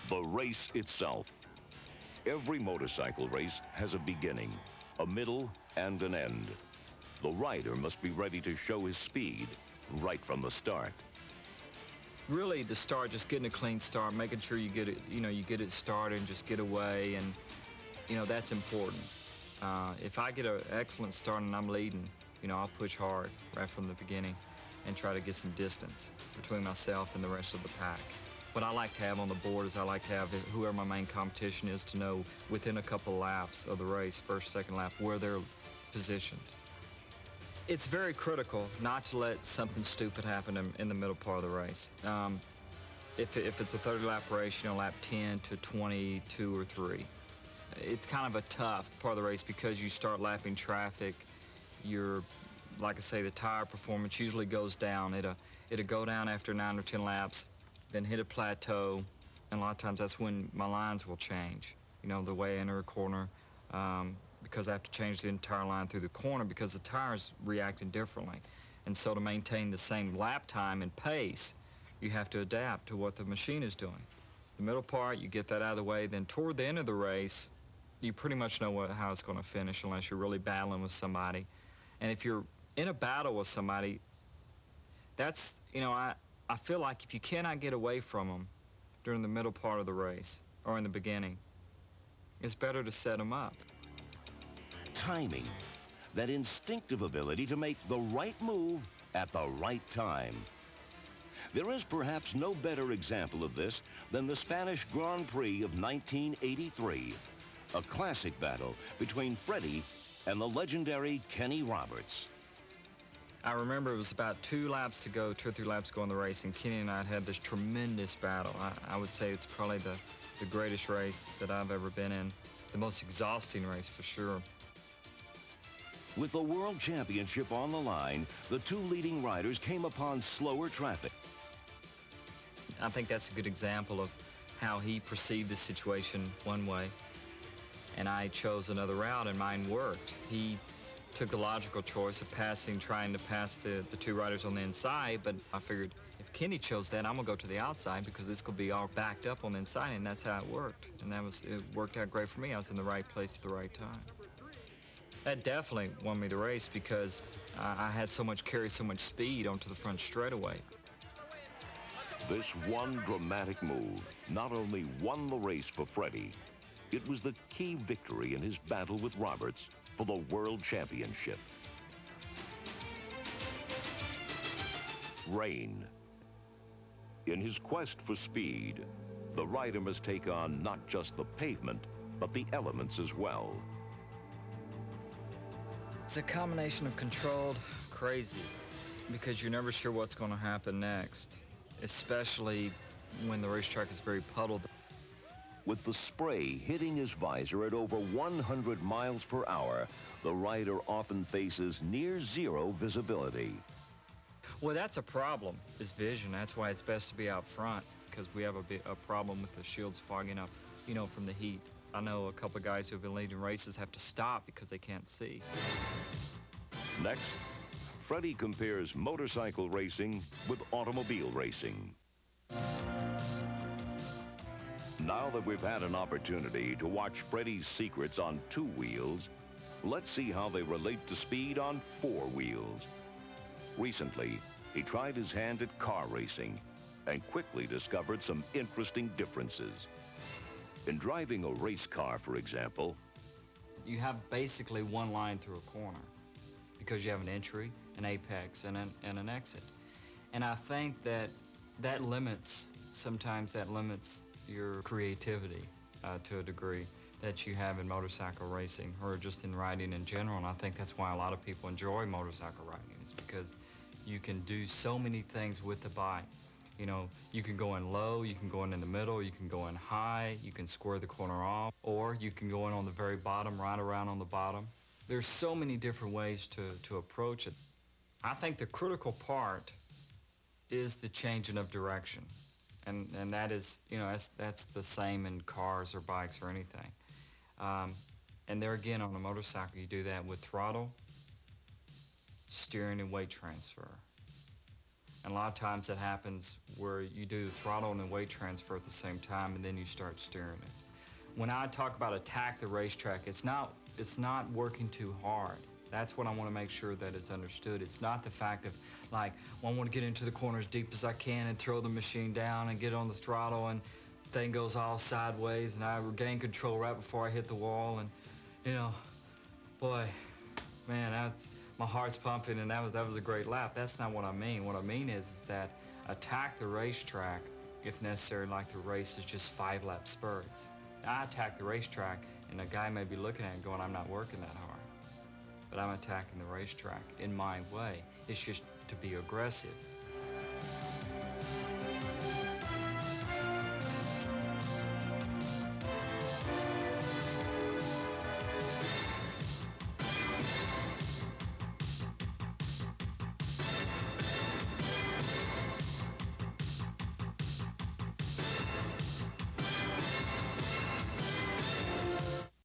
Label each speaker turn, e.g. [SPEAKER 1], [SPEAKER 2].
[SPEAKER 1] The race itself. Every motorcycle race has a beginning, a middle, and an end. The rider must be ready to show his speed right from the start.
[SPEAKER 2] Really, the start, just getting a clean start, making sure you get it, you get it started and just get away, and, that's important. If I get an excellent start and I'm leading, I'll push hard right from the beginning and try to get some distance between myself and the rest of the pack. What I like to have on the board is I like to have whoever my main competition is to know within a couple of laps of the race, first, second lap, where they're positioned. It's very critical not to let something stupid happen in the middle part of the race. If it's a 30-lap race, lap 10 to 22 or 3. It's kind of a tough part of the race because you start lapping traffic. Like I say, the tire performance usually goes down. It'll go down after 9 or 10 laps, then hit a plateau, and a lot of times that's when my lines will change. The way I enter a corner, because I have to change the entire line through the corner because the tire's reacting differently. And so to maintain the same lap time and pace, you have to adapt to what the machine is doing. The middle part, you get that out of the way, then toward the end of the race, you pretty much know how it's going to finish unless you're really battling with somebody. And if you're in a battle with somebody, that's, I feel like if you cannot get away from them during the middle part of the race or in the beginning, it's better to set them up.
[SPEAKER 1] Timing, that instinctive ability to make the right move at the right time. There is perhaps no better example of this than the Spanish Grand Prix of 1983, a classic battle between Freddie and the legendary Kenny Roberts.
[SPEAKER 2] I remember it was about 2 laps to go, 2 or 3 laps to go in the race, and Kenny and I had this tremendous battle. I would say it's probably the greatest race that I've ever been in, the most exhausting race for sure.
[SPEAKER 1] With the World Championship on the line, the 2 leading riders came upon slower traffic.
[SPEAKER 2] I think that's a good example of how he perceived the situation one way, and I chose another route, and mine worked. He took the logical choice of trying to pass the 2 riders on the inside, but I figured if Kenny chose that, I'm gonna go to the outside because this could be all backed up on the inside, and that's how it worked. And it worked out great for me. I was in the right place at the right time. That definitely won me the race because I had so much speed onto the front straightaway.
[SPEAKER 1] This one dramatic move not only won the race for Freddie, it was the key victory in his battle with Roberts for the World Championship. Rain. In his quest for speed, the rider must take on not just the pavement, but the elements as well.
[SPEAKER 2] It's a combination of controlled crazy because you're never sure what's going to happen next, especially when the racetrack is very puddled.
[SPEAKER 1] With the spray hitting his visor at over 100 miles per hour, the rider often faces near zero visibility.
[SPEAKER 2] Well, that's a problem, is vision. That's why it's best to be out front, because we have a problem with the shields fogging up, from the heat. I know a couple of guys who have been leading races have to stop because they can't see.
[SPEAKER 1] Next, Freddie compares motorcycle racing with automobile racing. Now that we've had an opportunity to watch Freddie's secrets on 2 wheels, let's see how they relate to speed on 4 wheels. Recently, he tried his hand at car racing and quickly discovered some interesting differences. In driving a race car, for example,
[SPEAKER 2] you have basically one line through a corner because you have an entry, an apex, and an exit. And I think that limits your creativity to a degree that you have in motorcycle racing or just in riding in general. And I think that's why a lot of people enjoy motorcycle riding, is because you can do so many things with the bike. You can go in low, you can go in the middle, you can go in high, you can square the corner off, or you can go in on the very bottom, right around on the bottom. There's so many different ways to approach it. I think the critical part is the changing of direction. And that is, that's the same in cars or bikes or anything. And there again, on a motorcycle, you do that with throttle, steering, and weight transfer. And a lot of times that happens where you do the throttle and the weight transfer at the same time, and then you start steering it. When I talk about attack the racetrack, it's not working too hard. That's what I want to make sure that it's understood. It's not the fact of, like, well, I want to get into the corner as deep as I can and throw the machine down and get on the throttle, and thing goes all sideways and I regain control right before I hit the wall, and you know, boy, man, that's, my heart's pumping, and that was a great lap. That's not what I mean. What I mean is that attack the racetrack if necessary, like the race is just 5-lap spurts. I attack the racetrack, and a guy may be looking at it going, I'm not working that hard. But I'm attacking the racetrack in my way. It's just to be aggressive.